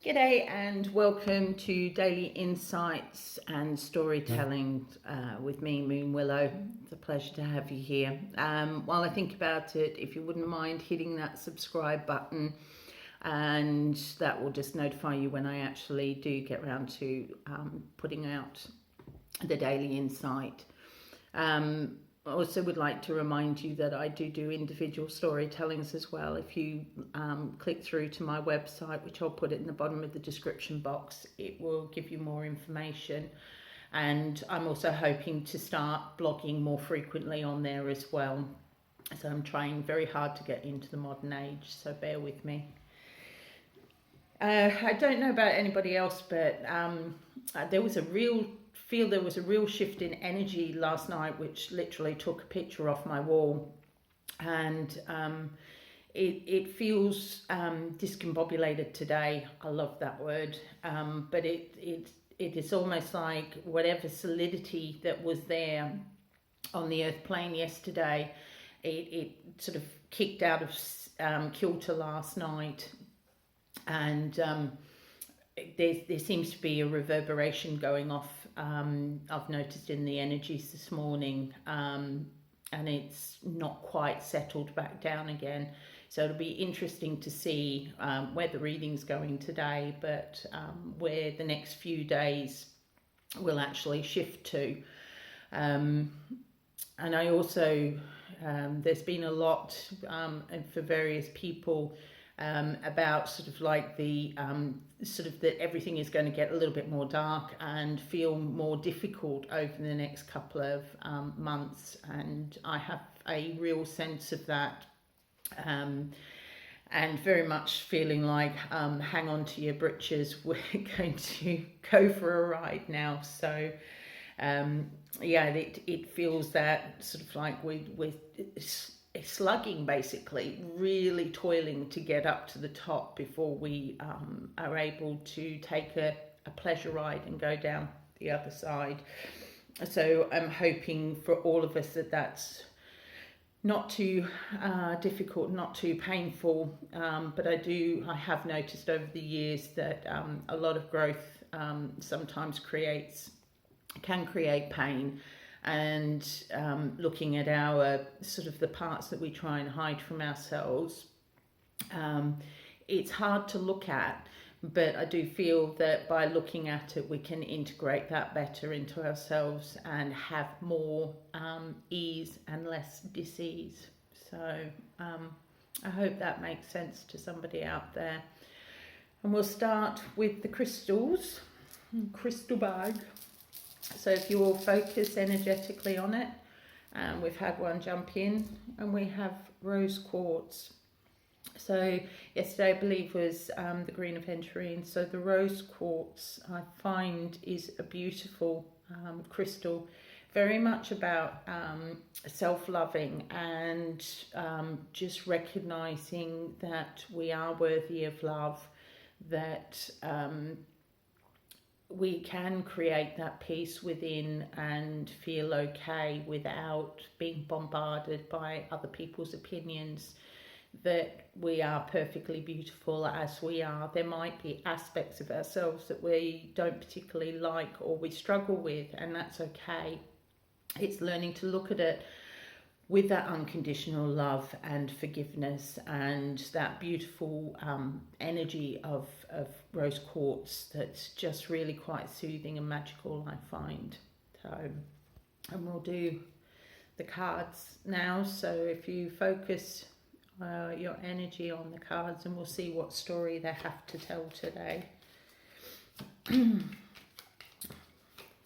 G'day and welcome to Daily Insights and Storytelling with me, Moon Willow. It's a pleasure to have you here. While I think about it, if you wouldn't mind hitting that subscribe button, and that will just notify you when I actually do get around to putting out the Daily Insight. I also would like to remind you that I do individual storytellings as well. If you click through to my website, which I'll put it in the bottom of the description box, it will give you more information. And I'm also hoping to start blogging more frequently on there as well. So I'm trying very hard to get into the modern age, so bear with me. I don't know about anybody else, but there was a real shift in energy last night, which literally took a picture off my wall, and it feels discombobulated today. I love that word, but it is almost like whatever solidity that was there on the earth plane yesterday, it sort of kicked out of kilter last night, and there seems to be a reverberation going off. I've noticed in the energies this morning, and it's not quite settled back down again. So it'll be interesting to see where the reading's going today, but where the next few days will actually shift to. And I also, there's been a lot for various people about sort of like the that everything is going to get a little bit more dark and feel more difficult over the next couple of months, and I have a real sense of that, and very much feeling like hang on to your britches, we're going to go for a ride now. So yeah, it feels that sort of like we're slugging, basically, really toiling to get up to the top before we are able to take a pleasure ride and go down the other side. So I'm hoping for all of us that that's not too difficult, not too painful, but I have noticed over the years that a lot of growth sometimes can create pain. And looking at our sort of the parts that we try and hide from ourselves, it's hard to look at, but I do feel that by looking at it, we can integrate that better into ourselves and have more ease and less dis-ease. So I hope that makes sense to somebody out there. And we'll start with the crystals, crystal bag. So if you will focus energetically on it, we've had one jump in, and we have rose quartz. So yesterday, I believe, was the green aventurine. So the rose quartz, I find, is a beautiful crystal, very much about self-loving and just recognizing that we are worthy of love, that we can create that peace within and feel okay without being bombarded by other people's opinions, that we are perfectly beautiful as we are. There might be aspects of ourselves that we don't particularly like or we struggle with, and that's okay. It's learning to look at it with that unconditional love and forgiveness and that beautiful energy of rose quartz that's just really quite soothing and magical, I find. So, and we'll do the cards now. So if you focus your energy on the cards, and we'll see what story they have to tell today.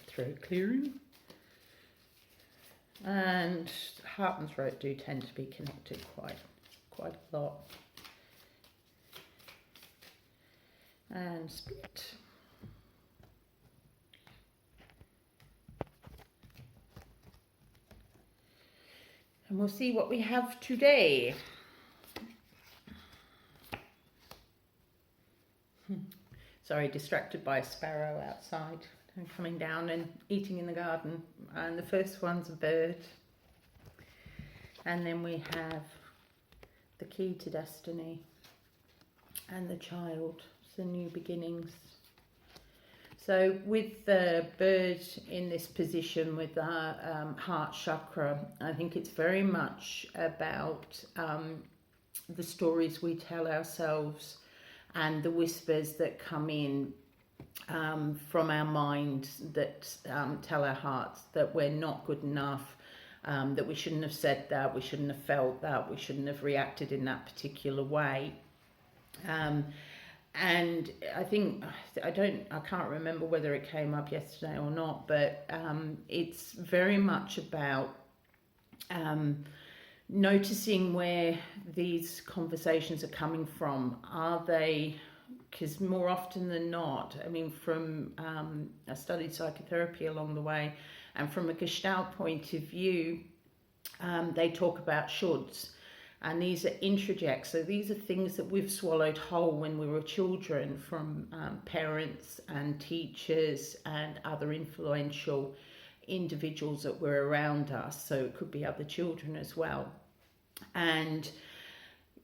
Throat clearing. And heart and throat do tend to be connected quite a lot. And split. And we'll see what we have today. Sorry, distracted by a sparrow outside. Coming down and eating in the garden, and the first one's a bird, and then we have the key to destiny and the child. the new beginnings. So with the bird in this position with the heart chakra, I think it's very much about the stories we tell ourselves and the whispers that come in from our mind that tell our hearts that we're not good enough, that we shouldn't have said that, we shouldn't have felt that, we shouldn't have reacted in that particular way. And I think, I can't remember whether it came up yesterday or not, but it's very much about noticing where these conversations are coming from. Are they, because more often than not, I mean, from I studied psychotherapy along the way, and from a Gestalt point of view, they talk about shoulds. And these are introjects, so these are things that we've swallowed whole when we were children from parents and teachers and other influential individuals that were around us. So it could be other children as well. And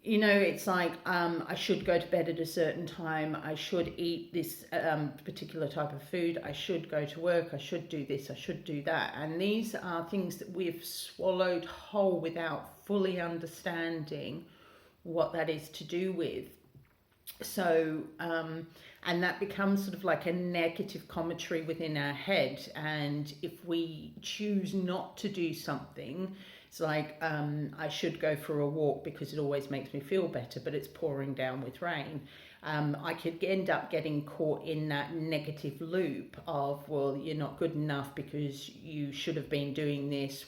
you know, it's like I should go to bed at a certain time, I should eat this particular type of food, I should go to work, I should do this, I should do that. And these are things that we've swallowed whole without fully understanding what that is to do with. So, and that becomes sort of like a negative commentary within our head. And if we choose not to do something, it's like, I should go for a walk because it always makes me feel better, but it's pouring down with rain. I could end up getting caught in that negative loop of, well, you're not good enough because you should have been doing this.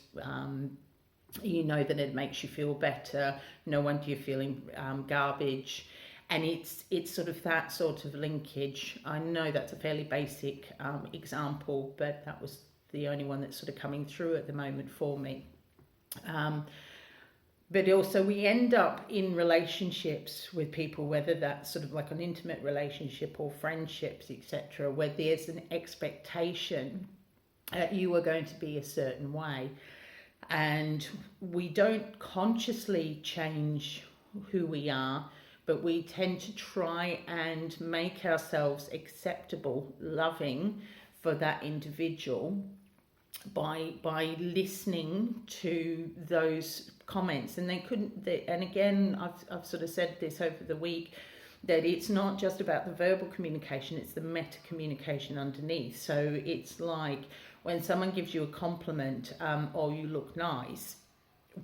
You know that it makes you feel better. No wonder you're feeling garbage. And it's sort of that sort of linkage. I know that's a fairly basic example, but that was the only one that's sort of coming through at the moment for me. But also we end up in relationships with people, whether that's sort of like an intimate relationship or friendships, etc., where there's an expectation that you are going to be a certain way. And we don't consciously change who we are, but we tend to try and make ourselves acceptable, loving for that individual by listening to those comments. And and again, I've sort of said this over the week, that it's not just about the verbal communication, it's the meta communication underneath. So it's like when someone gives you a compliment, or you look nice,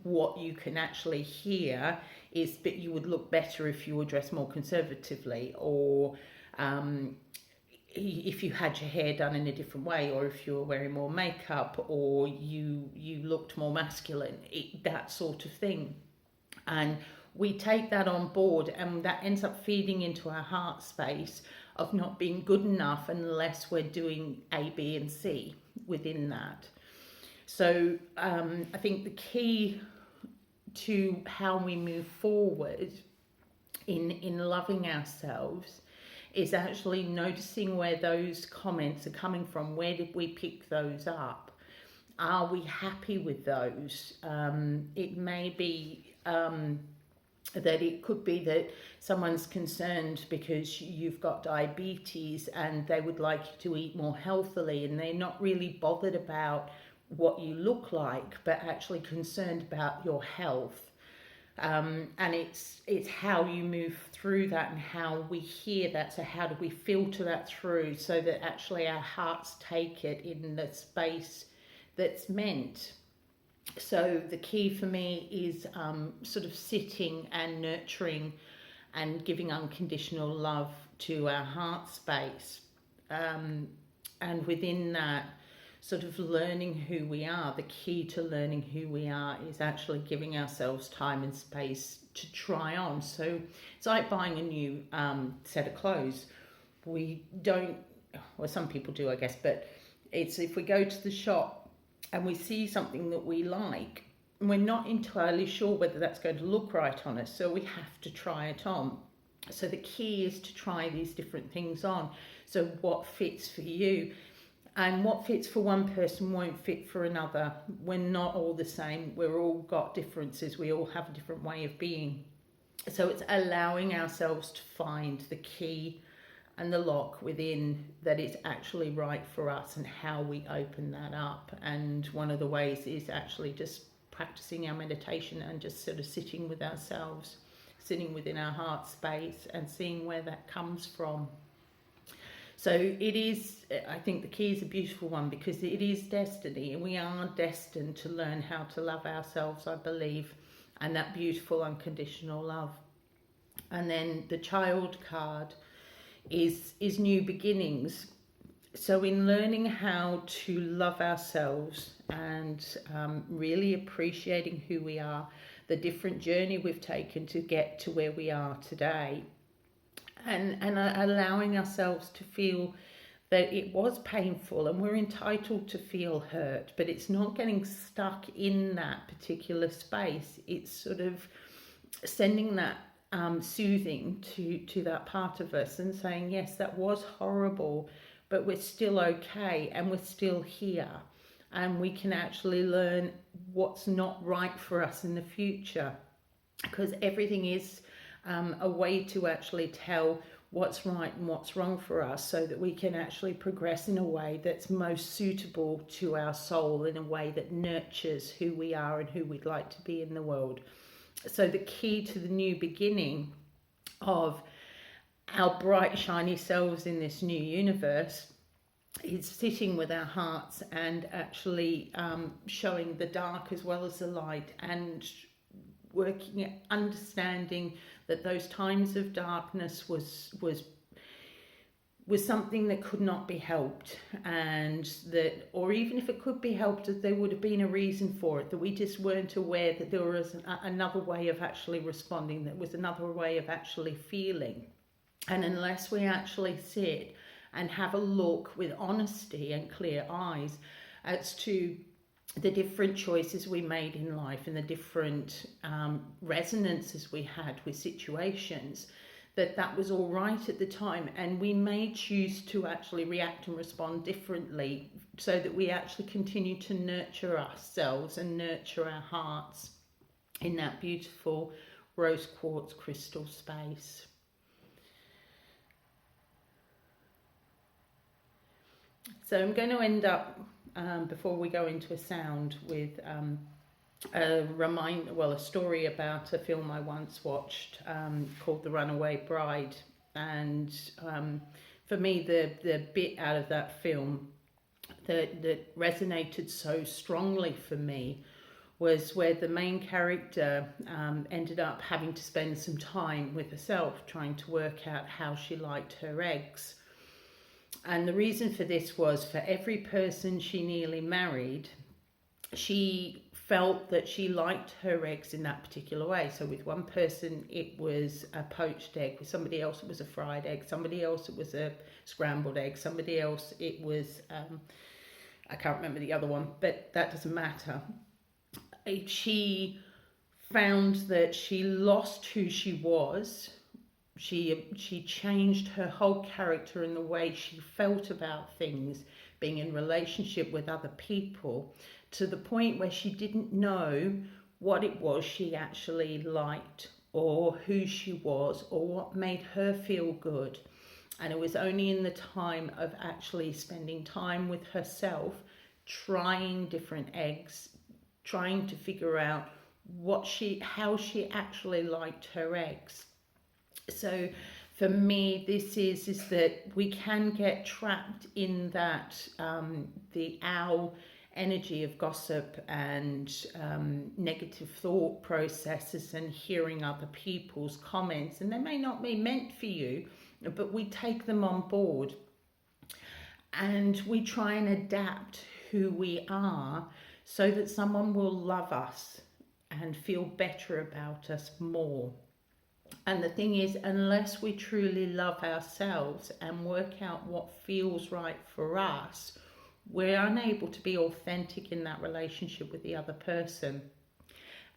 what you can actually hear is that you would look better if you were dressed more conservatively, or if you had your hair done in a different way, or if you were wearing more makeup, or you looked more masculine, that sort of thing. And we take that on board, and that ends up feeding into our heart space of not being good enough unless we're doing A, B, and C within that. So I think the key to how we move forward in loving ourselves is actually noticing where those comments are coming from. Where did we pick those up? Are we happy with those? It may be that it could be that someone's concerned because you've got diabetes and they would like you to eat more healthily, and they're not really bothered about what you look like, but actually concerned about your health. And it's how you move through that and how we hear that. So how do we filter that through so that actually our hearts take it in the space that's meant? So the key for me is sort of sitting and nurturing and giving unconditional love to our heart space. And within that, sort of learning who we are. The key to learning who we are is actually giving ourselves time and space to try on. So it's like buying a new set of clothes. We don't, well, some people do, I guess, but it's if we go to the shop and we see something that we like, we're not entirely sure whether that's going to look right on us, so we have to try it on. So the key is to try these different things on. So what fits for you? And what fits for one person won't fit for another. We're not all the same. We're all got differences. We all have a different way of being. So it's allowing ourselves to find the key and the lock within that is actually right for us, and how we open that up. And one of the ways is actually just practicing our meditation and just sort of sitting with ourselves, sitting within our heart space and seeing where that comes from. So it is, I think the key is a beautiful one, because it is destiny, and we are destined to learn how to love ourselves, I believe, and that beautiful unconditional love. And then the child card is new beginnings. So in learning how to love ourselves and really appreciating who we are, the different journey we've taken to get to where we are today, and allowing ourselves to feel that it was painful, and we're entitled to feel hurt, but it's not getting stuck in that particular space. It's sort of sending that soothing to that part of us and saying, yes, that was horrible, but we're still okay, and we're still here, and we can actually learn what's not right for us in the future, because everything is a way to actually tell what's right and what's wrong for us, so that we can actually progress in a way that's most suitable to our soul, in a way that nurtures who we are and who we'd like to be in the world. So the key to the new beginning of our bright, shiny selves in this new universe is sitting with our hearts and actually showing the dark as well as the light, and working at understanding that those times of darkness was something that could not be helped, and that, or even if it could be helped, that there would have been a reason for it, that we just weren't aware that there was another way of actually responding, that was another way of actually feeling. And unless we actually sit and have a look with honesty and clear eyes as to the different choices we made in life and the different resonances we had with situations, that was all right at the time, and we may choose to actually react and respond differently, so that we actually continue to nurture ourselves and nurture our hearts in that beautiful rose quartz crystal space. So I'm going to end up, before we go into a sound, with a story about a film I once watched called The Runaway Bride. And for me, the bit out of that film that resonated so strongly for me was where the main character ended up having to spend some time with herself, trying to work out how she liked her eggs. And the reason for this was, for every person she nearly married, she felt that she liked her eggs in that particular way. So with one person it was a poached egg, with somebody else it was a fried egg, somebody else it was a scrambled egg, somebody else it was I can't remember the other one, but that doesn't matter. She found that she lost who she was. She changed her whole character and the way she felt about things, being in relationship with other people, to the point where she didn't know what it was she actually liked, or who she was, or what made her feel good. And it was only in the time of actually spending time with herself, trying different eggs, trying to figure out how she actually liked her eggs. So for me, this is that we can get trapped in that the owl energy of gossip and negative thought processes, and hearing other people's comments, and they may not be meant for you, but we take them on board and we try and adapt who we are so that someone will love us and feel better about us more. And the thing is, unless we truly love ourselves and work out what feels right for us, we're unable to be authentic in that relationship with the other person.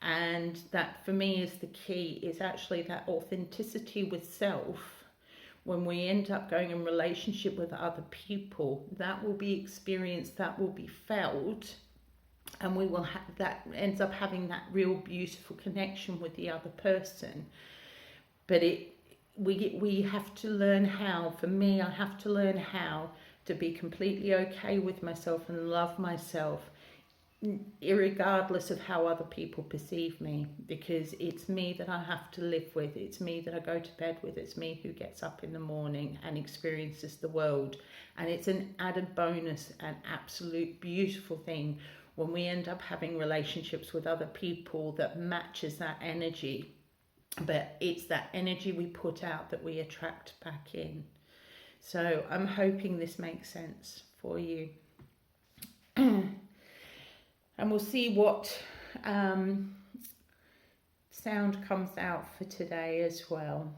And that, for me, is the key, is actually that authenticity with self. When we end up going in relationship with other people, that will be experienced, that will be felt, and we will have that ends up having that real beautiful connection with the other person. But we have to learn how. For me, I have to learn how to be completely okay with myself and love myself, irregardless of how other people perceive me, because it's me that I have to live with. It's me that I go to bed with. It's me who gets up in the morning and experiences the world. And it's an added bonus, an absolute beautiful thing when we end up having relationships with other people that matches that energy. But it's that energy we put out that we attract back in. So I'm hoping this makes sense for you. And we'll see what sound comes out for today as well.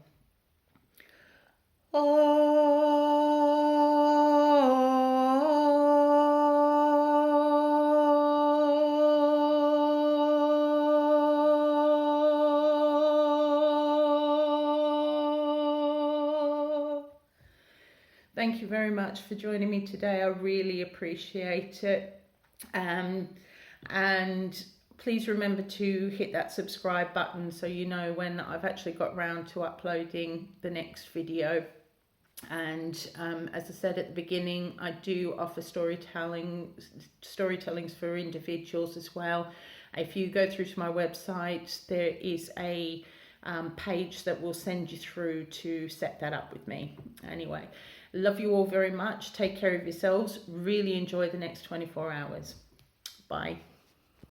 Thank you very much for joining me today. I really appreciate it. And please remember to hit that subscribe button so you know when I've actually got round to uploading the next video. And as I said at the beginning, I do offer storytellings for individuals as well. If you go through to my website, there is a page that will send you through to set that up with me. Anyway, love you all very much. Take care of yourselves. Really enjoy the next 24 hours. Bye.